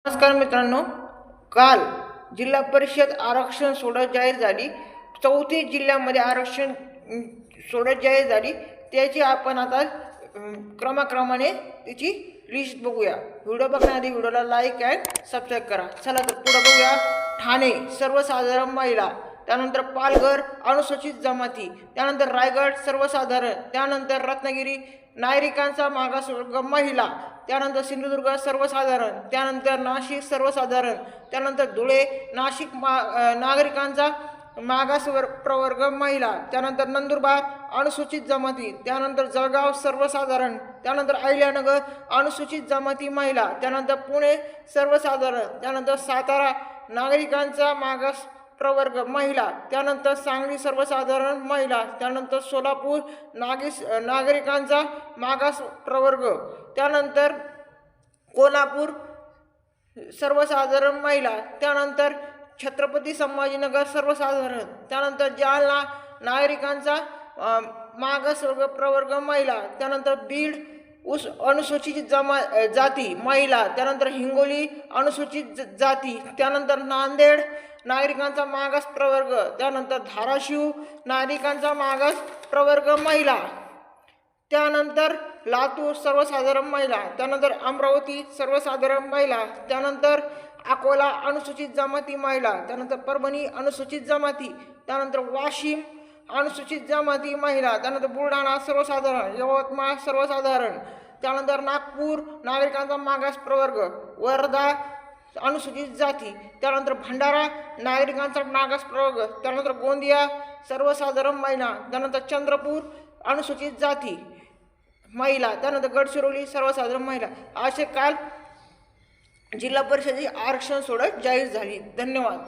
नमस्कार मित्रांनो, काल जिल्हा परिषद आरक्षण सोडत जाहीर झाली। 34 जिल्ह्यामध्ये आरक्षण सोडत जाहीर झाली। त्याची आपण आता क्रमाक्रमाने त्याची लिस्ट बघूया। व्हिडिओ बघण्याआधी व्हिडिओला लाईक अँड सबस्क्राईब करा। चला तर पुढे बघूया। ठाणे सर्वसाधारण महिला, त्यानंतर पालघर अनुसूचित जमाती, त्यानंतर रायगड सर्वसाधारण, त्यानंतर रत्नागिरी नागरिकांचा मागासवर्ग महिला, त्यानंतर सिंधुदुर्ग सर्वसाधारण, त्यानंतर नाशिक सर्वसाधारण, त्यानंतर धुळे नाशिक नागरिकांचा प्रवर्ग महिला, त्यानंतर नंदुरबार अनुसूचित जमाती, त्यानंतर जळगाव सर्वसाधारण, त्यानंतर अहिल्यानगर अनुसूचित जमाती महिला, त्यानंतर पुणे सर्वसाधारण, त्यानंतर सातारा नागरिकांचा मागास प्रवर्ग महिला, त्यानंतर सांगली सर्वसाधारण महिला, त्यानंतर सोलापूर नागरिकांचा मागास प्रवर्ग, त्यानंतर कोल्हापूर सर्वसाधारण महिला, त्यानंतर छत्रपती संभाजीनगर सर्वसाधारण, त्यानंतर जालना नागरिकांचा मागासवर्ग प्रवर्ग महिला, त्यानंतर बीड अनुसूचित जाती महिला, त्यानंतर हिंगोली अनुसूचित जाती, त्यानंतर नांदेड नागरिकांचा मागास प्रवर्ग, त्यानंतर धाराशिव नागरिकांचा मागास प्रवर्ग महिला, त्यानंतर लातूर सर्वसाधारण महिला, त्यानंतर अमरावती सर्वसाधारण महिला, त्यानंतर अकोला अनुसूचित जमाती महिला, त्यानंतर परभणी अनुसूचित जमाती, त्यानंतर वाशिम अनुसूचित जमाती महिला, त्यानंतर बुलढाणा सर्वसाधारण, यवतमाळ सर्वसाधारण, त्यानंतर नागपूर नागरिकांचा मागास प्रवर्ग, वर्धा अनुसूचित जाती, त्यानंतर भंडारा नागरिकांचा मागास प्रवर्ग, त्यानंतर गोंदिया सर्वसाधारण महिला, त्यानंतर चंद्रपूर अनुसूचित जाती महिला, त्यानंतर गडचिरोली सर्वसाधारण महिला, असे काल जिल्हा परिषदेची आरक्षण सोडत जाहीर झाली। धन्यवाद।